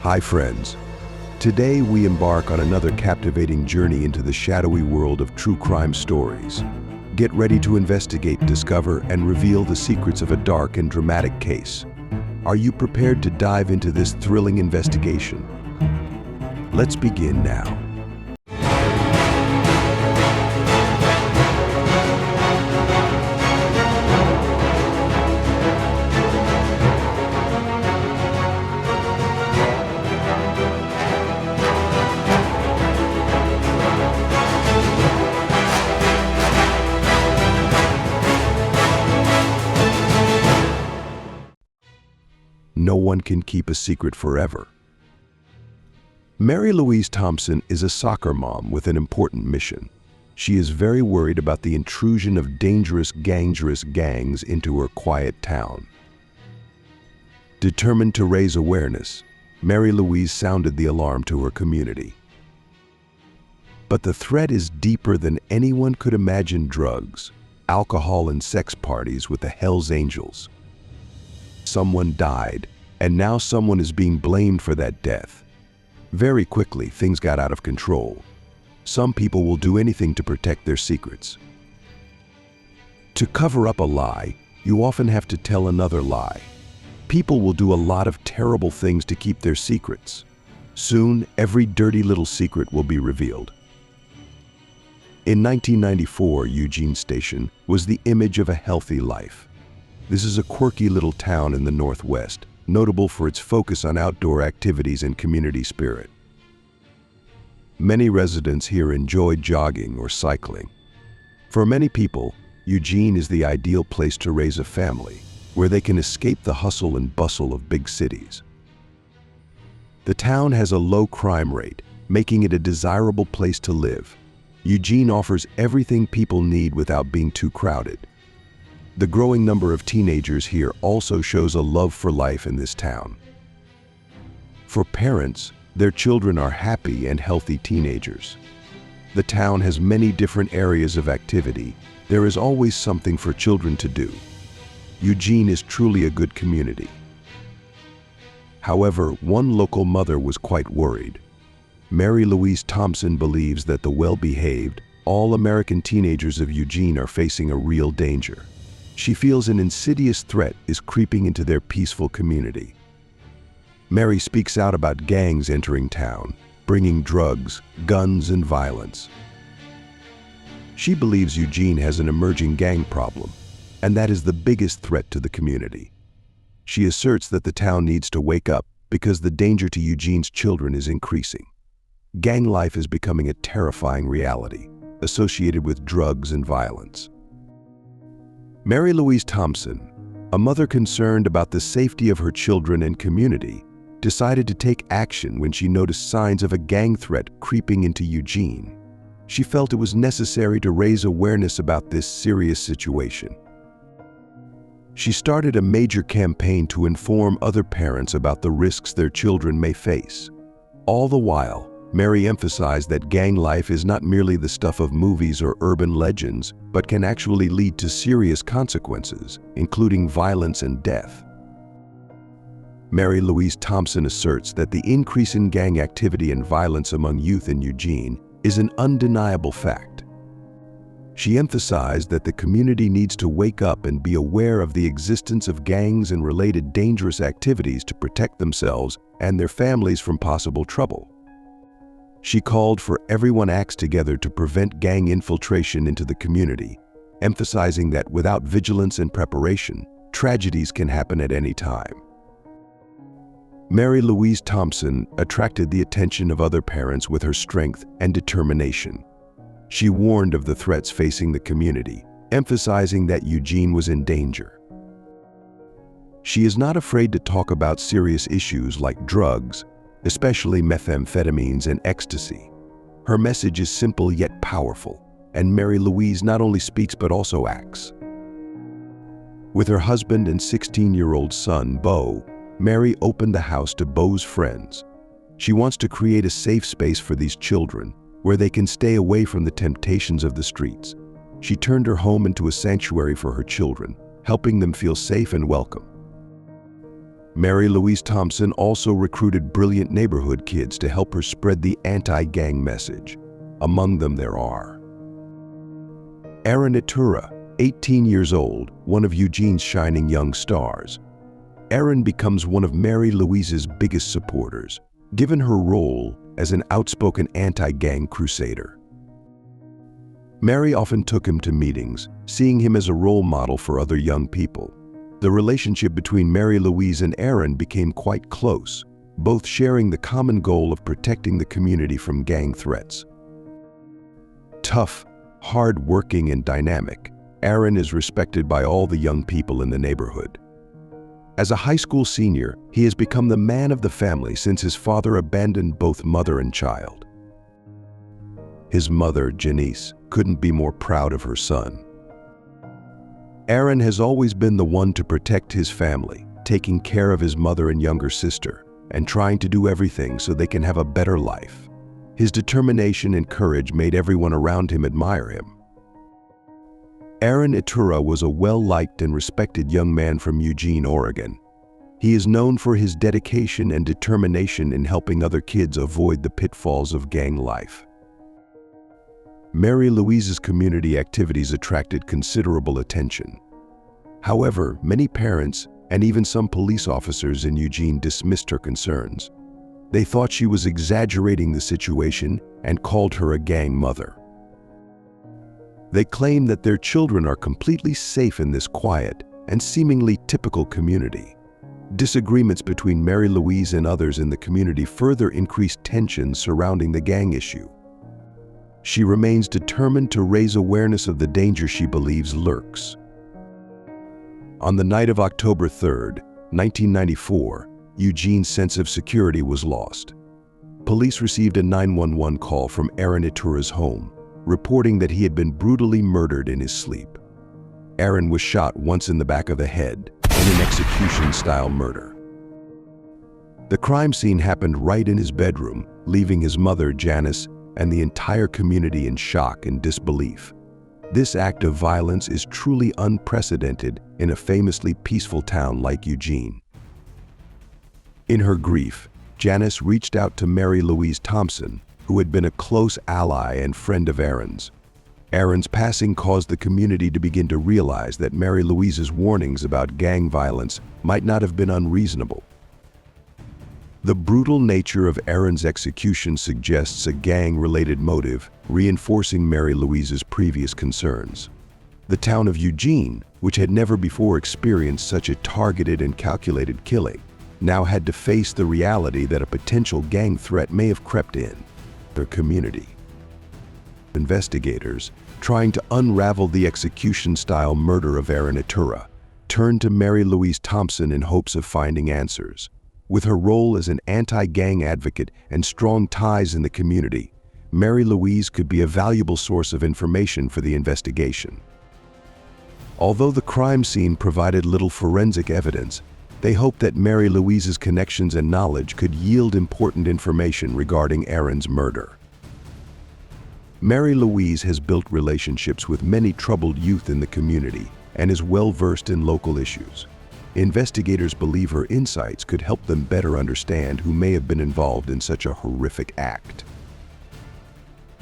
Hi friends. Today we embark on another captivating journey into the shadowy world of true crime stories. Get ready to investigate, discover, and reveal the secrets of a dark and dramatic case. Are you prepared to dive into this thrilling investigation? Let's begin now. No one can keep a secret forever. Mary Louise Thompson is a soccer mom with an important mission. She is very worried about the intrusion of dangerous gangs into her quiet town. Determined to raise awareness, Mary Louise sounded the alarm to her community. But the threat is deeper than anyone could imagine: drugs, alcohol, and sex parties with the Hells Angels. Someone died, and now someone is being blamed for that death. Very quickly, things got out of control. Some people will do anything to protect their secrets. To cover up a lie, you often have to tell another lie. People will do a lot of terrible things to keep their secrets. Soon, every dirty little secret will be revealed. In 1994, Eugene Station was the image of a healthy life. This is a quirky little town in the Northwest, notable for its focus on outdoor activities and community spirit. Many residents here enjoy jogging or cycling. For many people, Eugene is the ideal place to raise a family, where they can escape the hustle and bustle of big cities. The town has a low crime rate, making it a desirable place to live. Eugene offers everything people need without being too crowded. The growing number of teenagers here also shows a love for life in this town. For parents, their children are happy and healthy teenagers. The town has many different areas of activity. There is always something for children to do. Eugene is truly a good community. However, one local mother was quite worried. Mary Louise Thompson believes that the well-behaved, all-American teenagers of Eugene are facing a real danger. She feels an insidious threat is creeping into their peaceful community. Mary speaks out about gangs entering town, bringing drugs, guns, and violence. She believes Eugene has an emerging gang problem, and that is the biggest threat to the community. She asserts that the town needs to wake up because the danger to Eugene's children is increasing. Gang life is becoming a terrifying reality, associated with drugs and violence. Mary Louise Thompson, a mother concerned about the safety of her children and community, decided to take action when she noticed signs of a gang threat creeping into Eugene. She felt it was necessary to raise awareness about this serious situation. She started a major campaign to inform other parents about the risks their children may face. All the while, Mary emphasized that gang life is not merely the stuff of movies or urban legends, but can actually lead to serious consequences, including violence and death. Mary Louise Thompson asserts that the increase in gang activity and violence among youth in Eugene is an undeniable fact. She emphasized that the community needs to wake up and be aware of the existence of gangs and related dangerous activities to protect themselves and their families from possible trouble. She called for everyone acts together to prevent gang infiltration into the community, emphasizing that without vigilance and preparation, tragedies can happen at any time. Mary Louise Thompson attracted the attention of other parents with her strength and determination. She warned of the threats facing the community, emphasizing that Eugene was in danger. She is not afraid to talk about serious issues like drugs, especially methamphetamines and ecstasy. Her message is simple yet powerful, and Mary Louise not only speaks but also acts. With her husband and 16-year-old son, Beau, Mary opened the house to Beau's friends. She wants to create a safe space for these children, where they can stay away from the temptations of the streets. She turned her home into a sanctuary for her children, helping them feel safe and welcome. Mary Louise Thompson also recruited brilliant neighborhood kids to help her spread the anti-gang message. Among them there are Aaron Iturra, 18 years old, one of Eugene's shining young stars. Aaron becomes one of Mary Louise's biggest supporters, given her role as an outspoken anti-gang crusader. Mary often took him to meetings, seeing him as a role model for other young people. The relationship between Mary Louise and Aaron became quite close, both sharing the common goal of protecting the community from gang threats. Tough, hard-working, and dynamic, Aaron is respected by all the young people in the neighborhood. As a high school senior, he has become the man of the family since his father abandoned both mother and child. His mother, Janice, couldn't be more proud of her son. Aaron has always been the one to protect his family, taking care of his mother and younger sister, and trying to do everything so they can have a better life. His determination and courage made everyone around him admire him. Aaron Iturra was a well-liked and respected young man from Eugene, Oregon. He is known for his dedication and determination in helping other kids avoid the pitfalls of gang life. Mary Louise's community activities attracted considerable attention. However, many parents and even some police officers in Eugene dismissed her concerns. They thought she was exaggerating the situation and called her a gang mother. They claim that their children are completely safe in this quiet and seemingly typical community. Disagreements between Mary Louise and others in the community further increased tensions surrounding the gang issue. She remains determined to raise awareness of the danger she believes lurks. On the night of October 3, 1994, Eugene's sense of security was lost. Police received a 911 call from Aaron Iturra's home, reporting that he had been brutally murdered in his sleep. Aaron was shot once in the back of the head in an execution-style murder. The crime scene happened right in his bedroom, leaving his mother, Janice, and the entire community in shock and disbelief. This act of violence is truly unprecedented in a famously peaceful town like Eugene. In her grief, Janice reached out to Mary Louise Thompson, who had been a close ally and friend of Aaron's. Aaron's passing caused the community to begin to realize that Mary Louise's warnings about gang violence might not have been unreasonable. The brutal nature of Aaron's execution suggests a gang-related motive, reinforcing Mary Louise's previous concerns. The town of Eugene, which had never before experienced such a targeted and calculated killing, now had to face the reality that a potential gang threat may have crept in their community. Investigators, trying to unravel the execution-style murder of Aaron Iturra, turned to Mary Louise Thompson in hopes of finding answers. With her role as an anti-gang advocate and strong ties in the community, Mary Louise could be a valuable source of information for the investigation. Although the crime scene provided little forensic evidence, they hoped that Mary Louise's connections and knowledge could yield important information regarding Aaron's murder. Mary Louise has built relationships with many troubled youth in the community and is well-versed in local issues. Investigators believe her insights could help them better understand who may have been involved in such a horrific act.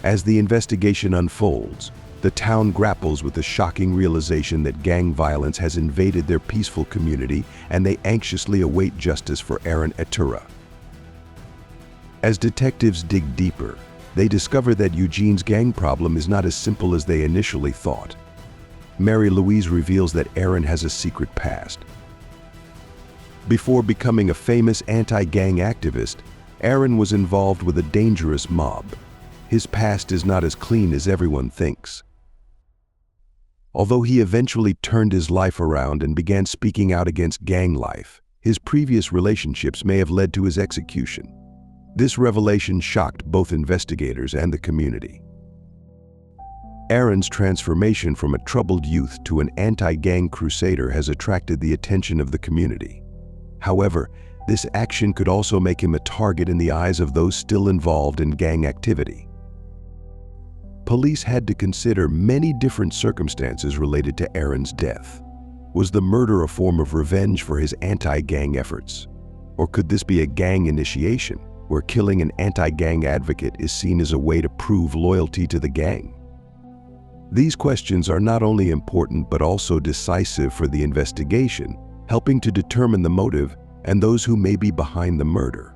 As the investigation unfolds, the town grapples with the shocking realization that gang violence has invaded their peaceful community, and they anxiously await justice for Aaron Iturra. As detectives dig deeper, they discover that Eugene's gang problem is not as simple as they initially thought. Mary Louise reveals that Aaron has a secret past. Before becoming a famous anti-gang activist, Aaron was involved with a dangerous mob. His past is not as clean as everyone thinks. Although he eventually turned his life around and began speaking out against gang life, his previous relationships may have led to his execution. This revelation shocked both investigators and the community. Aaron's transformation from a troubled youth to an anti-gang crusader has attracted the attention of the community. However, this action could also make him a target in the eyes of those still involved in gang activity. Police had to consider many different circumstances related to Aaron's death. Was the murder a form of revenge for his anti-gang efforts? Or could this be a gang initiation, where killing an anti-gang advocate is seen as a way to prove loyalty to the gang? These questions are not only important but also decisive for the investigation, helping to determine the motive and those who may be behind the murder.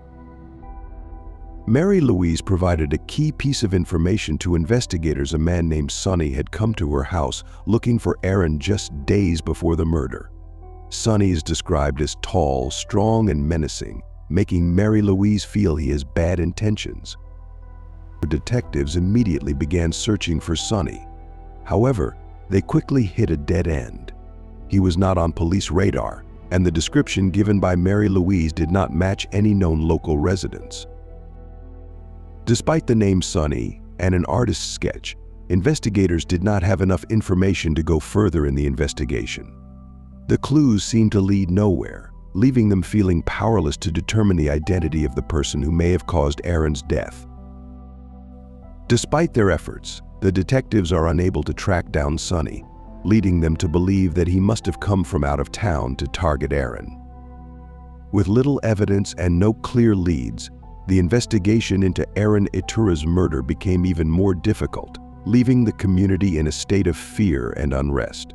Mary Louise provided a key piece of information to investigators. A man named Sonny had come to her house looking for Aaron just days before the murder. Sonny is described as tall, strong, and menacing, making Mary Louise feel he has bad intentions. The detectives immediately began searching for Sonny. However, they quickly hit a dead end. He was not on police radar, and the description given by Mary Louise did not match any known local residents. Despite the name Sonny and an artist's sketch, investigators did not have enough information to go further in the investigation. The clues seemed to lead nowhere, leaving them feeling powerless to determine the identity of the person who may have caused Aaron's death. Despite their efforts, the detectives are unable to track down Sonny, leading them to believe that he must have come from out of town to target Aaron. With little evidence and no clear leads, the investigation into Aaron Iturra's murder became even more difficult, leaving the community in a state of fear and unrest.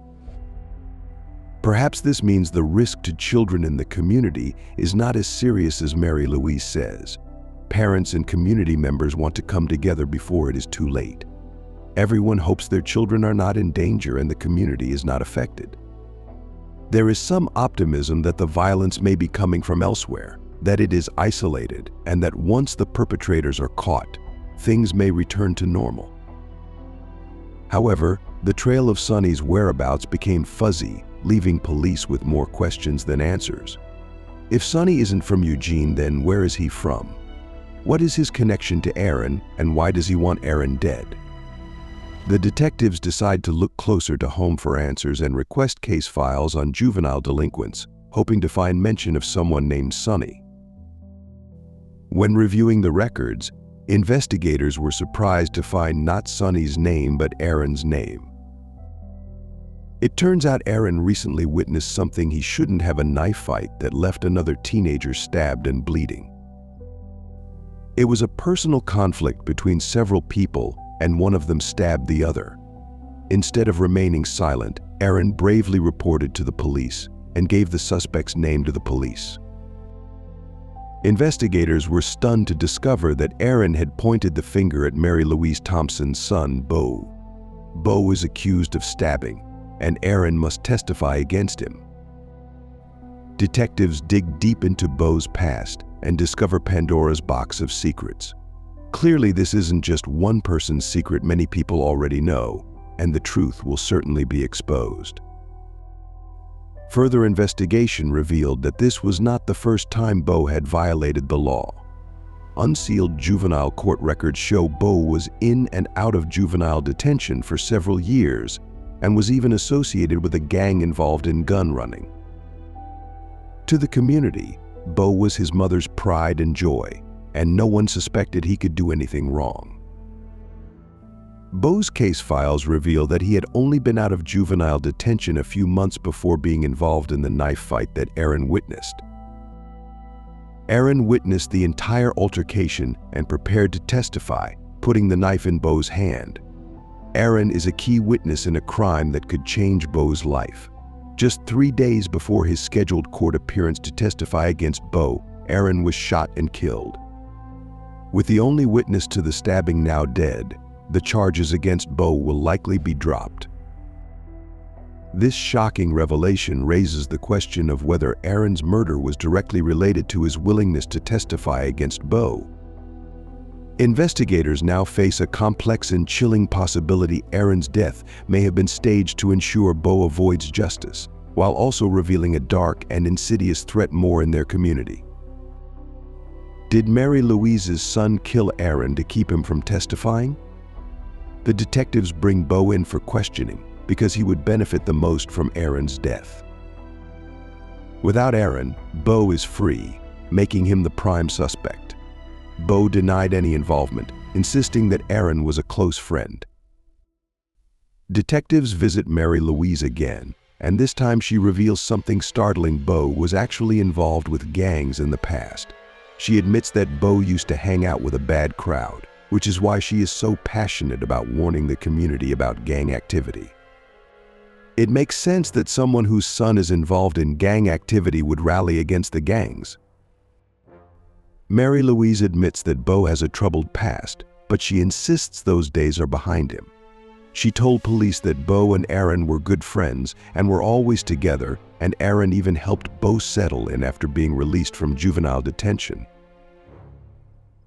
Perhaps this means the risk to children in the community is not as serious as Mary Louise says. Parents and community members want to come together before it is too late. Everyone hopes their children are not in danger and the community is not affected. There is some optimism that the violence may be coming from elsewhere, that it is isolated, and that once the perpetrators are caught, things may return to normal. However, the trail of Sonny's whereabouts became fuzzy, leaving police with more questions than answers. If Sonny isn't from Eugene, then where is he from? What is his connection to Aaron, and why does he want Aaron dead? The detectives decide to look closer to home for answers and request case files on juvenile delinquents, hoping to find mention of someone named Sonny. When reviewing the records, investigators were surprised to find not Sonny's name but Aaron's name. It turns out Aaron recently witnessed something he shouldn't have: a knife fight that left another teenager stabbed and bleeding. It was a personal conflict between several people, and one of them stabbed the other. Instead of remaining silent, Aaron bravely reported to the police and gave the suspect's name to the police. Investigators were stunned to discover that Aaron had pointed the finger at Mary Louise Thompson's son, Bo. Bo is accused of stabbing, and Aaron must testify against him. Detectives dig deep into Bo's past and discover Pandora's box of secrets. Clearly, this isn't just one person's secret. Many people already know, and the truth will certainly be exposed. Further investigation revealed that this was not the first time Bo had violated the law. Unsealed juvenile court records show Bo was in and out of juvenile detention for several years and was even associated with a gang involved in gun running. To the community, Bo was his mother's pride and joy, and no one suspected he could do anything wrong. Bo's case files reveal that he had only been out of juvenile detention a few months before being involved in the knife fight that Aaron witnessed. Aaron witnessed the entire altercation and prepared to testify, putting the knife in Bo's hand. Aaron is a key witness in a crime that could change Bo's life. Just 3 days before his scheduled court appearance to testify against Bo, Aaron was shot and killed. With the only witness to the stabbing now dead, the charges against Bo will likely be dropped. This shocking revelation raises the question of whether Aaron's murder was directly related to his willingness to testify against Bo. Investigators now face a complex and chilling possibility: Aaron's death may have been staged to ensure Bo avoids justice, while also revealing a dark and insidious threat more in their community. Did Mary Louise's son kill Aaron to keep him from testifying? The detectives bring Bo in for questioning because he would benefit the most from Aaron's death. Without Aaron, Bo is free, making him the prime suspect. Bo denied any involvement, insisting that Aaron was a close friend. Detectives visit Mary Louise again, And this time she reveals something startling. Bo was actually involved with gangs in the past. She admits that Bo used to hang out with a bad crowd, which is why she is so passionate about warning the community about gang activity. It makes sense that someone whose son is involved in gang activity would rally against the gangs. Mary Louise admits that Bo has a troubled past, but she insists those days are behind him. She told police that Bo and Aaron were good friends and were always together, and Aaron even helped Bo settle in after being released from juvenile detention.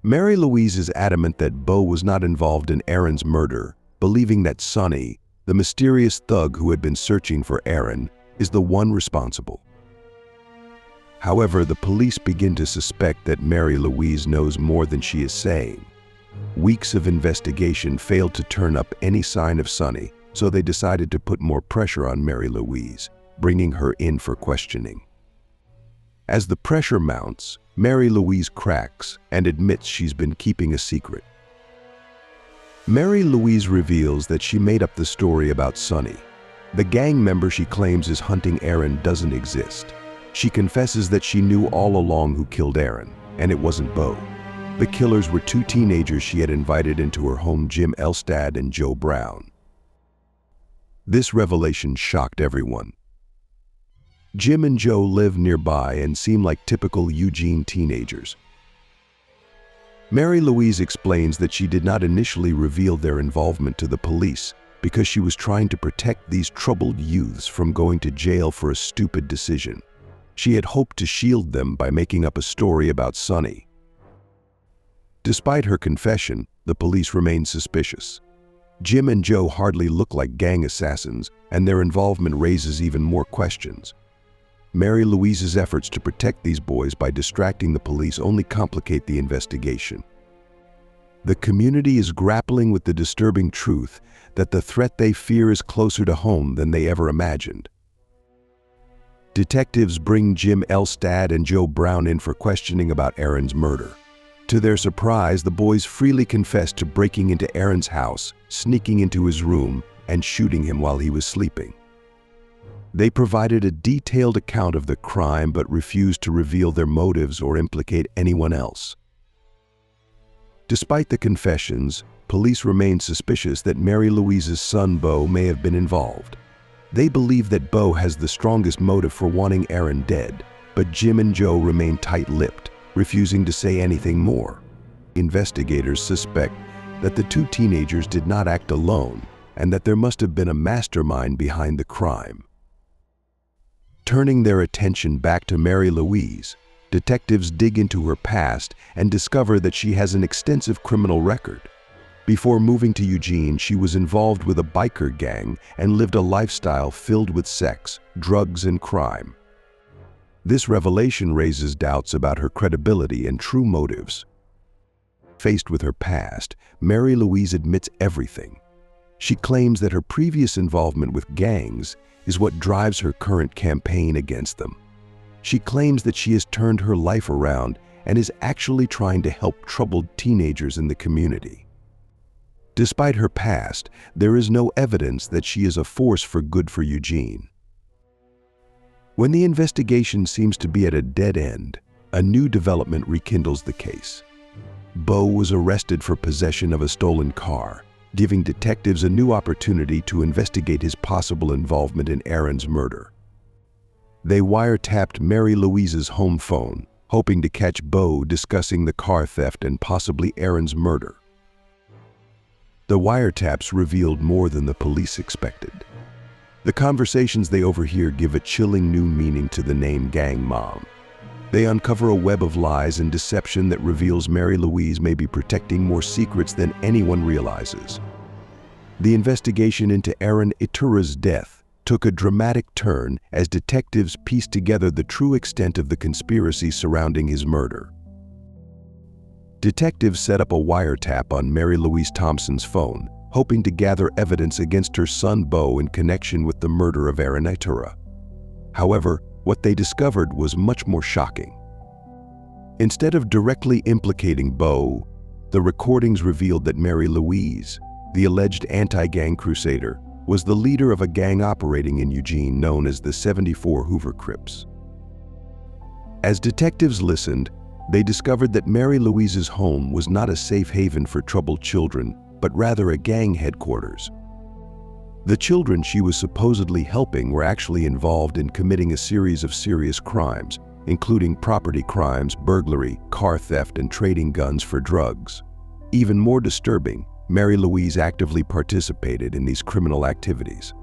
Mary Louise is adamant that Bo was not involved in Aaron's murder, believing that Sonny, the mysterious thug who had been searching for Aaron, is the one responsible. However, the police begin to suspect that Mary Louise knows more than she is saying. Weeks of investigation failed to turn up any sign of Sonny, so they decided to put more pressure on Mary Louise, bringing her in for questioning. As the pressure mounts, Mary Louise cracks and admits she's been keeping a secret. Mary Louise reveals that she made up the story about Sonny. The gang member she claims is hunting Aaron doesn't exist. She confesses that she knew all along who killed Aaron, and it wasn't Bo. The killers were two teenagers she had invited into her home, Jim Elstad and Joe Brown. This revelation shocked everyone. Jim and Joe live nearby and seem like typical Eugene teenagers. Mary Louise explains that she did not initially reveal their involvement to the police because she was trying to protect these troubled youths from going to jail for a stupid decision. She had hoped to shield them by making up a story about Sonny. Despite her confession, the police remained suspicious. Jim and Joe hardly look like gang assassins, and their involvement raises even more questions. Mary Louise's efforts to protect these boys by distracting the police only complicate the investigation. The community is grappling with the disturbing truth that the threat they fear is closer to home than they ever imagined. Detectives bring Jim Elstad and Joe Brown in for questioning about Aaron's murder. To their surprise, the boys freely confessed to breaking into Aaron's house, sneaking into his room, and shooting him while he was sleeping. They provided a detailed account of the crime but refused to reveal their motives or implicate anyone else. Despite the confessions, police remain suspicious that Mary Louise's son Bo may have been involved. They believe that Bo has the strongest motive for wanting Aaron dead, but Jim and Joe remain tight-lipped, refusing to say anything more. Investigators suspect that the two teenagers did not act alone and that there must have been a mastermind behind the crime. Turning their attention back to Mary Louise, detectives dig into her past and discover that she has an extensive criminal record. Before moving to Eugene, she was involved with a biker gang and lived a lifestyle filled with sex, drugs, and crime. This revelation raises doubts about her credibility and true motives. Faced with her past, Mary Louise admits everything. She claims that her previous involvement with gangs is what drives her current campaign against them. She claims that she has turned her life around and is actually trying to help troubled teenagers in the community. Despite her past, there is no evidence that she is a force for good for Eugene. When the investigation seems to be at a dead end, a new development rekindles the case. Bo was arrested for possession of a stolen car, giving detectives a new opportunity to investigate his possible involvement in Aaron's murder. They wiretapped Mary Louise's home phone, hoping to catch Bo discussing the car theft and possibly Aaron's murder. The wiretaps revealed more than the police expected. The conversations they overhear give a chilling new meaning to the name Gang Mom. They uncover a web of lies and deception that reveals Mary Louise may be protecting more secrets than anyone realizes. The investigation into Aaron Iturra's death took a dramatic turn as detectives pieced together the true extent of the conspiracy surrounding his murder. Detectives set up a wiretap on Mary Louise Thompson's phone, hoping to gather evidence against her son Bo in connection with the murder of Aaron Iturra. However, what they discovered was much more shocking. Instead of directly implicating Bo, the recordings revealed that Mary Louise, the alleged anti-gang crusader, was the leader of a gang operating in Eugene known as the 74 Hoover Crips. As detectives listened, they discovered that Mary Louise's home was not a safe haven for troubled children, but rather a gang headquarters. The children she was supposedly helping were actually involved in committing a series of serious crimes, including property crimes, burglary, car theft, and trading guns for drugs. Even more disturbing, Mary Louise actively participated in these criminal activities.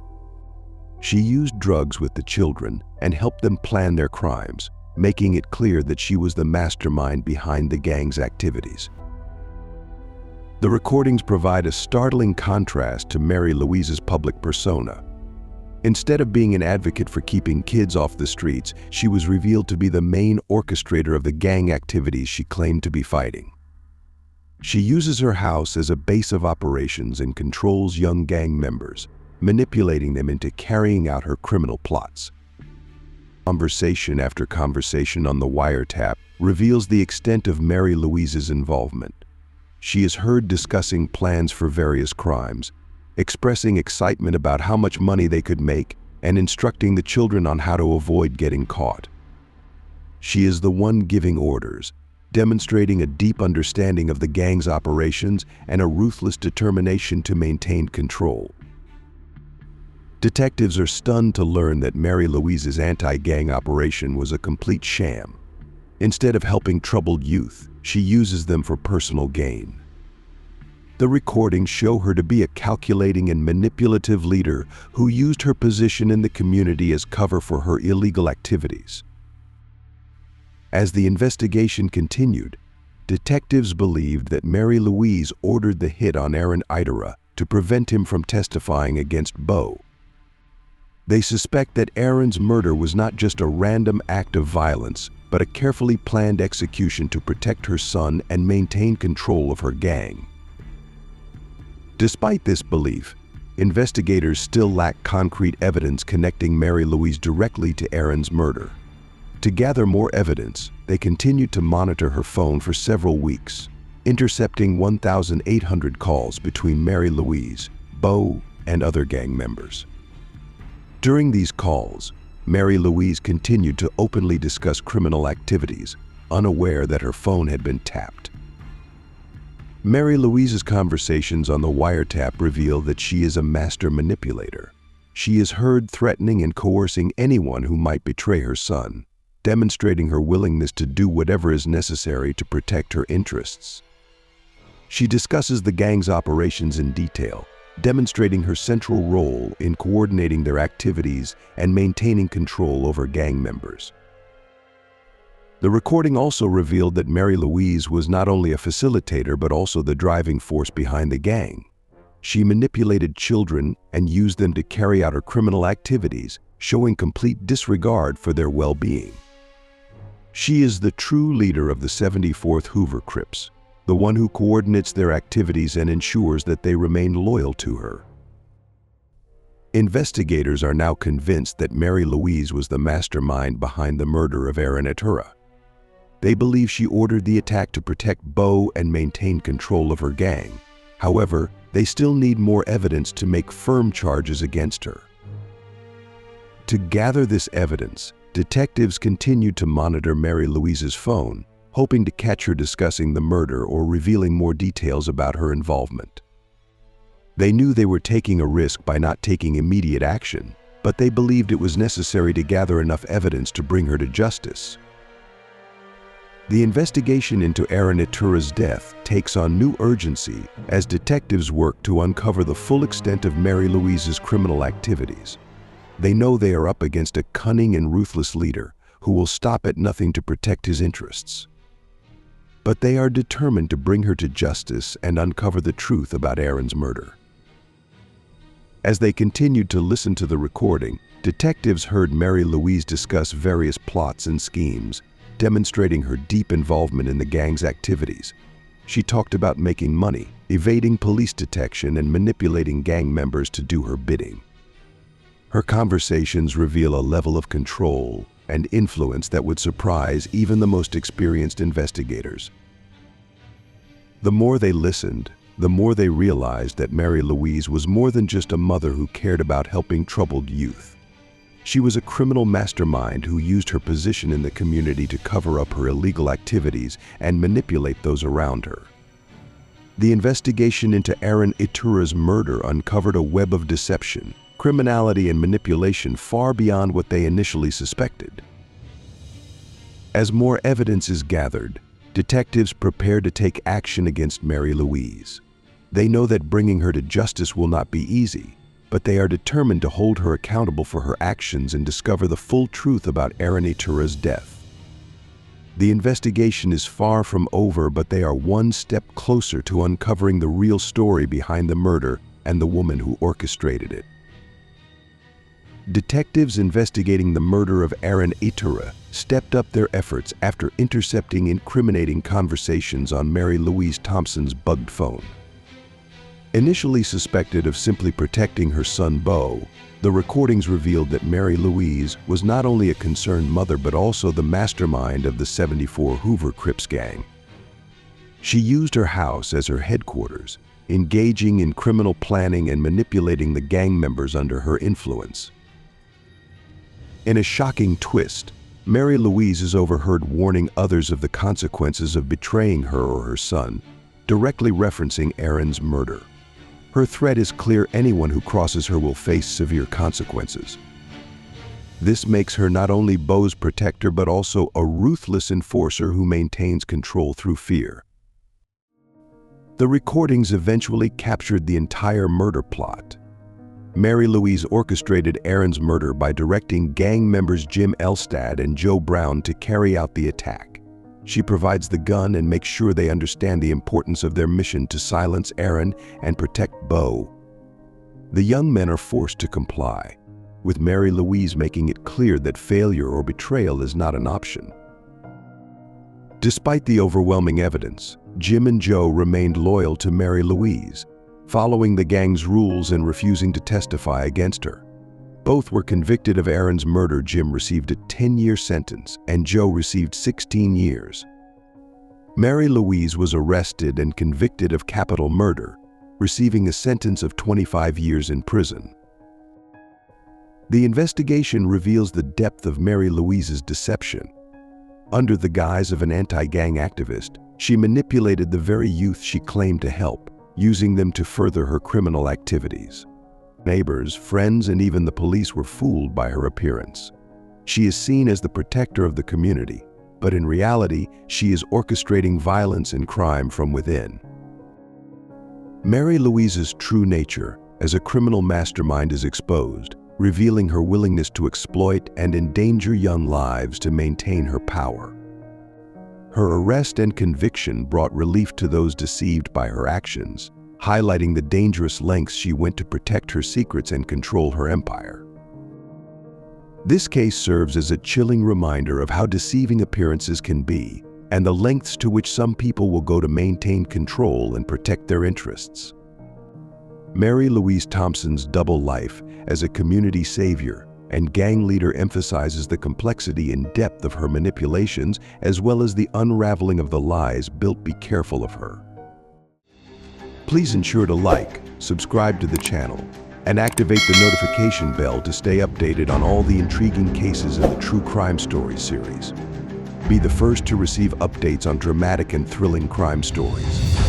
She used drugs with the children and helped them plan their crimes, making it clear that she was the mastermind behind the gang's activities. The recordings provide a startling contrast to Mary Louise's public persona. Instead of being an advocate for keeping kids off the streets, she was revealed to be the main orchestrator of the gang activities she claimed to be fighting. She uses her house as a base of operations and controls young gang members, manipulating them into carrying out her criminal plots. Conversation after conversation on the wiretap reveals the extent of Mary Louise's involvement. She is heard discussing plans for various crimes, expressing excitement about how much money they could make, and instructing the children on how to avoid getting caught. She is the one giving orders, demonstrating a deep understanding of the gang's operations and a ruthless determination to maintain control. Detectives are stunned to learn that Mary Louise's anti-gang operation was a complete sham. Instead of helping troubled youth, she uses them for personal gain. The recordings show her to be a calculating and manipulative leader who used her position in the community as cover for her illegal activities. As the investigation continued, detectives believed that Mary Louise ordered the hit on Aaron Iturra to prevent him from testifying against Bo. They suspect that Aaron's murder was not just a random act of violence, but a carefully planned execution to protect her son and maintain control of her gang. Despite this belief, investigators still lack concrete evidence connecting Mary Louise directly to Aaron's murder. To gather more evidence, they continued to monitor her phone for several weeks, intercepting 1,800 calls between Mary Louise, Bo, and other gang members. During these calls, Mary Louise continued to openly discuss criminal activities, unaware that her phone had been tapped. Mary Louise's conversations on the wiretap reveal that she is a master manipulator. She is heard threatening and coercing anyone who might betray her son, demonstrating her willingness to do whatever is necessary to protect her interests. She discusses the gang's operations in detail, demonstrating her central role in coordinating their activities and maintaining control over gang members. The recording also revealed that Mary Louise was not only a facilitator but also the driving force behind the gang. She manipulated children and used them to carry out her criminal activities, showing complete disregard for their well-being. She is the true leader of the 74th Hoover Crips, the one who coordinates their activities and ensures that they remain loyal to her. Investigators are now convinced that Mary Louise was the mastermind behind the murder of Aaron Iturra. They believe she ordered the attack to protect Bo and maintain control of her gang. However, they still need more evidence to make firm charges against her. To gather this evidence, detectives continued to monitor Mary Louise's phone, hoping to catch her discussing the murder or revealing more details about her involvement. They knew they were taking a risk by not taking immediate action, but they believed it was necessary to gather enough evidence to bring her to justice. The investigation into Aaron Iturra's death takes on new urgency as detectives work to uncover the full extent of Mary Louise's criminal activities. They know they are up against a cunning and ruthless leader who will stop at nothing to protect his interests. But they are determined to bring her to justice and uncover the truth about Aaron's murder. As they continued to listen to the recording, detectives heard Mary Louise discuss various plots and schemes, demonstrating her deep involvement in the gang's activities. She talked about making money, evading police detection, and manipulating gang members to do her bidding. Her conversations reveal a level of control and influence that would surprise even the most experienced investigators. The more they listened, the more they realized that Mary Louise was more than just a mother who cared about helping troubled youth. She was a criminal mastermind who used her position in the community to cover up her illegal activities and manipulate those around her. The investigation into Aaron Iturra's murder uncovered a web of deception, criminality, and manipulation far beyond what they initially suspected. As more evidence is gathered, detectives prepare to take action against Mary Louise. They know that bringing her to justice will not be easy, but they are determined to hold her accountable for her actions and discover the full truth about Aaron Iturra's death. The investigation is far from over, but they are one step closer to uncovering the real story behind the murder and the woman who orchestrated it. Detectives investigating the murder of Aaron Iturra stepped up their efforts after intercepting incriminating conversations on Mary Louise Thompson's bugged phone. Initially suspected of simply protecting her son Beau, the recordings revealed that Mary Louise was not only a concerned mother but also the mastermind of the 74 Hoover Crips gang. She used her house as her headquarters, engaging in criminal planning and manipulating the gang members under her influence. In a shocking twist, Mary Louise is overheard warning others of the consequences of betraying her or her son, directly referencing Aaron's murder. Her threat is clear: anyone who crosses her will face severe consequences. This makes her not only Beau's protector but also a ruthless enforcer who maintains control through fear. The recordings eventually captured the entire murder plot. Mary Louise orchestrated Aaron's murder by directing gang members Jim Elstad and Joe Brown to carry out the attack. She provides the gun and makes sure they understand the importance of their mission to silence Aaron and protect Beau. The young men are forced to comply, with Mary Louise making it clear that failure or betrayal is not an option. Despite the overwhelming evidence, Jim and Joe remained loyal to Mary Louise, following the gang's rules and refusing to testify against her. Both were convicted of Aaron's murder. Jim received a 10-year sentence and Joe received 16 years. Mary Louise was arrested and convicted of capital murder, receiving a sentence of 25 years in prison. The investigation reveals the depth of Mary Louise's deception. Under the guise of an anti-gang activist, she manipulated the very youth she claimed to help, using them to further her criminal activities. Neighbors, friends, and even the police were fooled by her appearance. She is seen as the protector of the community, but in reality, she is orchestrating violence and crime from within. Mary Louise's true nature as a criminal mastermind is exposed, revealing her willingness to exploit and endanger young lives to maintain her power. Her arrest and conviction brought relief to those deceived by her actions, highlighting the dangerous lengths she went to protect her secrets and control her empire. This case serves as a chilling reminder of how deceiving appearances can be and the lengths to which some people will go to maintain control and protect their interests. Mary Louise Thompson's double life as a community savior and gang leader emphasizes the complexity and depth of her manipulations as well as the unraveling of the lies built. Be careful of her. Please ensure to like, subscribe to the channel, and activate the notification bell to stay updated on all the intriguing cases in the True Crime Stories series. Be the first to receive updates on dramatic and thrilling crime stories.